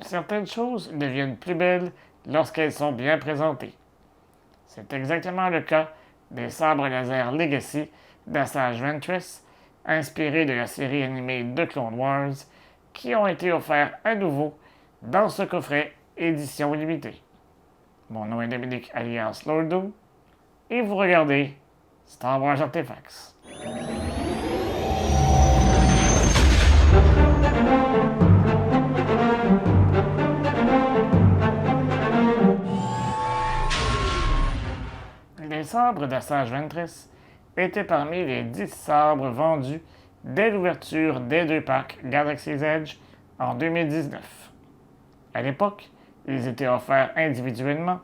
Certaines choses deviennent plus belles lorsqu'elles sont bien présentées. C'est exactement le cas des sabres laser Legacy d'Asajj Ventress, inspirés de la série animée de Clone Wars, qui ont été offerts à nouveau dans ce coffret édition limitée. Mon nom est Dominique alias Lordo, et vous regardez Star Wars Artifacts. Les sabres d'Asajj Ventress étaient parmi les 10 sabres vendus dès l'ouverture des 2 packs Galaxy's Edge en 2019. À l'époque, ils étaient offerts individuellement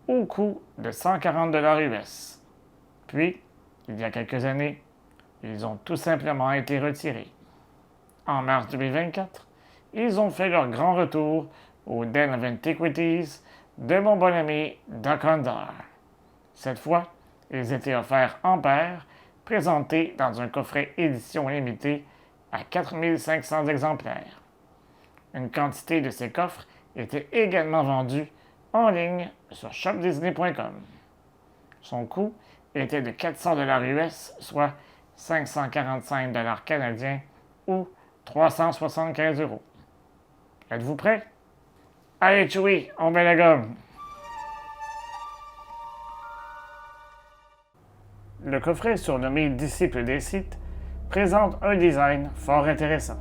au coût de 140 $ US. Puis, il y a quelques années, ils ont tout simplement été retirés. En mars 2024, ils ont fait leur grand retour au Den of Antiquities de mon bon ami Doc Ondar. Cette fois, ils étaient offerts en paire, présentés dans un coffret édition limitée à 4500 exemplaires. Une quantité de ces coffres était également vendue en ligne sur shopdisney.com. Son coût était de 400 $ US, soit 545 $ canadiens ou 375 €. Êtes-vous prêts? Allez, Chewie, on met la gomme! Le coffret surnommé Disciple des Sith présente un design fort intéressant.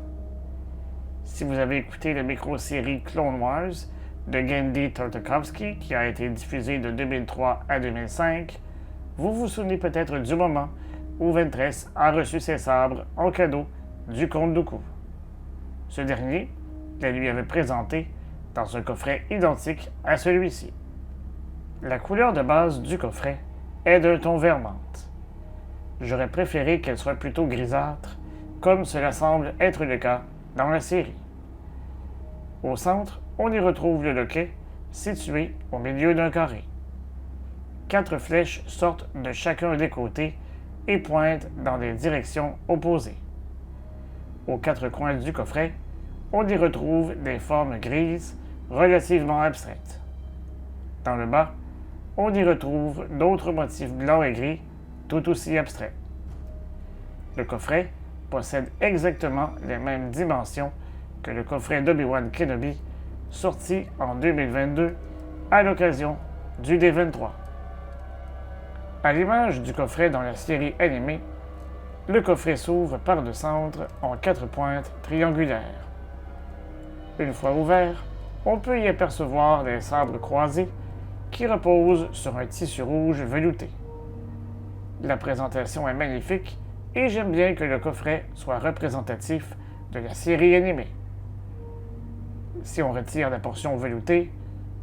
Si vous avez écouté la micro-série Clone Wars de Genndy Tartakovsky qui a été diffusée de 2003 à 2005, vous vous souvenez peut-être du moment où Ventress a reçu ses sabres en cadeau du comte Dooku. Ce dernier la lui avait présenté dans un coffret identique à celui-ci. La couleur de base du coffret est d'un ton vert menthe. J'aurais préféré qu'elle soit plutôt grisâtre, comme cela semble être le cas dans la série. Au centre, on y retrouve le loquet, situé au milieu d'un carré. 4 flèches sortent de chacun des côtés et pointent dans des directions opposées. Aux 4 coins du coffret, on y retrouve des formes grises relativement abstraites. Dans le bas, on y retrouve d'autres motifs blancs et gris tout aussi abstraits. Le coffret possède exactement les mêmes dimensions que le coffret d'Obi-Wan Kenobi sorti en 2022 à l'occasion du D23. À l'image du coffret dans la série animée, le coffret s'ouvre par le centre en 4 pointes triangulaires. Une fois ouvert, on peut y apercevoir des sabres croisés qui reposent sur un tissu rouge velouté. La présentation est magnifique et j'aime bien que le coffret soit représentatif de la série animée. Si on retire la portion veloutée,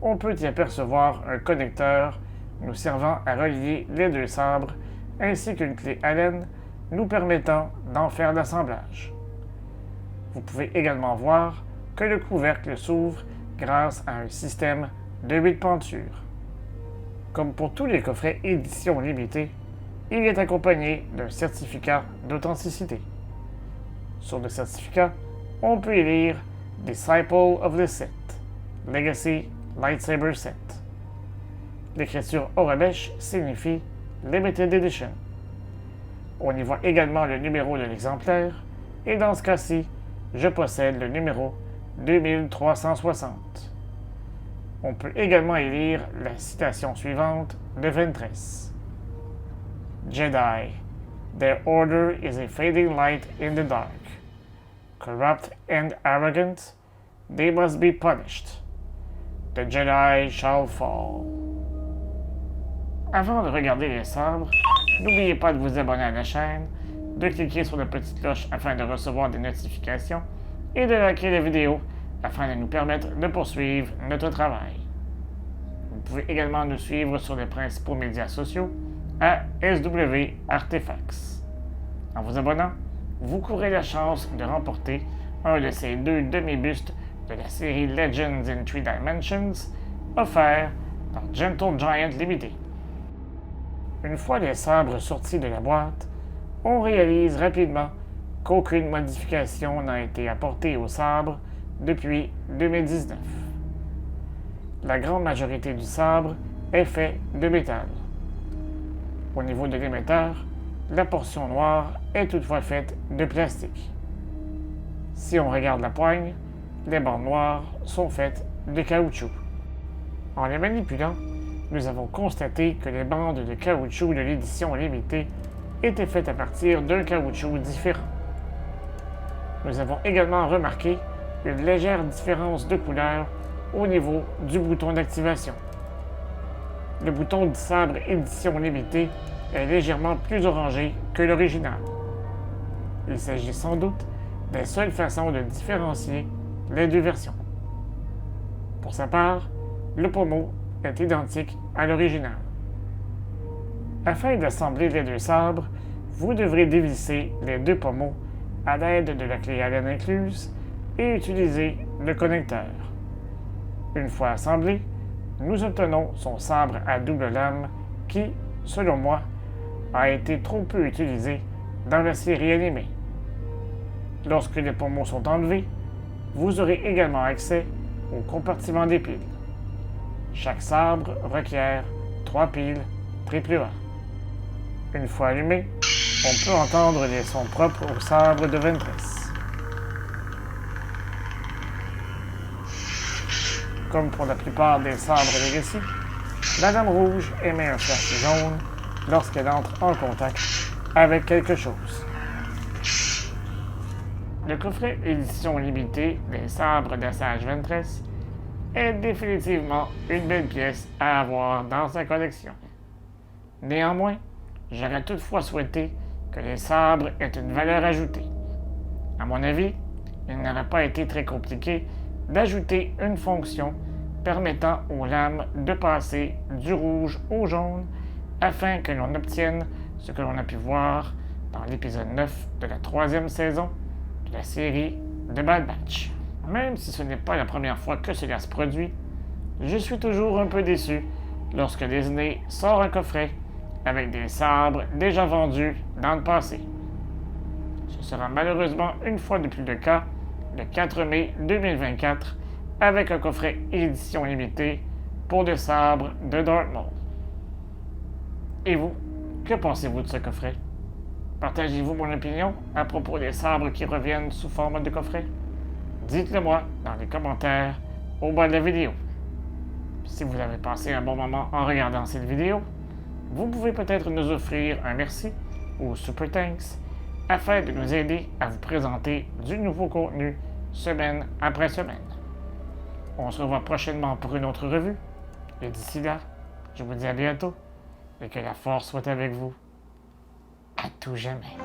on peut y apercevoir un connecteur nous servant à relier les 2 sabres ainsi qu'une clé Allen nous permettant d'en faire l'assemblage. Vous pouvez également voir que le couvercle s'ouvre grâce à un système de 8 pentures. Comme pour tous les coffrets édition limitée, il est accompagné d'un certificat d'authenticité. Sur le certificat, on peut y lire Disciple of the Sith, Legacy Lightsaber Set. L'écriture Aurebesh signifie Limited Edition. On y voit également le numéro de l'exemplaire, et dans ce cas-ci, je possède le numéro 2360. On peut également y lire la citation suivante de Ventress. Jedi, their order is a fading light in the dark. Corrupt and arrogant, they must be punished. The Jedi shall fall. Avant de regarder les sabres, n'oubliez pas de vous abonner à la chaîne, de cliquer sur la petite cloche afin de recevoir des notifications et de liker la vidéo afin de nous permettre de poursuivre notre travail. Vous pouvez également nous suivre sur les principaux médias sociaux à SW Artifacts. En vous abonnant, vous courez la chance de remporter un de ces 2 demi-bustes de la série Legends in 3 Dimensions offert par Gentle Giant Limited. Une fois les sabres sortis de la boîte, on réalise rapidement qu'aucune modification n'a été apportée au sabre depuis 2019. la grande majorité du sabre est fait de métal. Au niveau de l'émetteur, la portion noire est toutefois faite de plastique. Si on regarde la poigne, les bandes noires sont faites de caoutchouc. En les manipulant, nous avons constaté que les bandes de caoutchouc de l'édition limitée étaient faites à partir d'un caoutchouc différent. Nous avons également remarqué une légère différence de couleur au niveau du bouton d'activation. Le bouton du sabre édition limitée est légèrement plus orangé que l'original. Il s'agit sans doute des seules façons de différencier les deux versions. Pour sa part, le pommeau est identique à l'original. Afin d'assembler les deux sabres, vous devrez dévisser les deux pommeaux à l'aide de la clé Allen incluse et utiliser le connecteur. Une fois assemblé, nous obtenons son sabre à double lame qui, selon moi, a été trop peu utilisé dans la série animée. Lorsque les pommeaux sont enlevés, vous aurez également accès au compartiment des piles. Chaque sabre requiert 3 piles AAA. Une fois allumé, on peut entendre les sons propres au sabre de Ventress. Comme pour la plupart des sabres Legacy, la lame rouge émet un flash jaune lorsqu'elle entre en contact avec quelque chose. Le coffret édition limitée des sabres d'Assage Ventress est définitivement une belle pièce à avoir dans sa collection. Néanmoins, j'aurais toutefois souhaité que les sabres aient une valeur ajoutée. À mon avis, il n'aurait pas été très compliqué d'ajouter une fonction permettant aux lames de passer du rouge au jaune afin que l'on obtienne ce que l'on a pu voir dans l'épisode 9 de la 3e saison de la série de Bad Batch. Même si ce n'est pas la première fois que cela se produit, je suis toujours un peu déçu lorsque Disney sort un coffret avec des sabres déjà vendus dans le passé. Ce sera malheureusement une fois de plus le cas le 4 mai 2024 avec un coffret édition limitée pour le sabre de Darth Maul. Et vous, que pensez-vous de ce coffret? Partagez-vous mon opinion à propos des sabres qui reviennent sous forme de coffret? Dites-le moi dans les commentaires au bas de la vidéo. Si vous avez passé un bon moment en regardant cette vidéo, vous pouvez peut-être nous offrir un merci ou super thanks afin de nous aider à vous présenter du nouveau contenu semaine après semaine. On se revoit prochainement pour une autre revue et d'ici là, je vous dis à bientôt et que la force soit avec vous à tout jamais.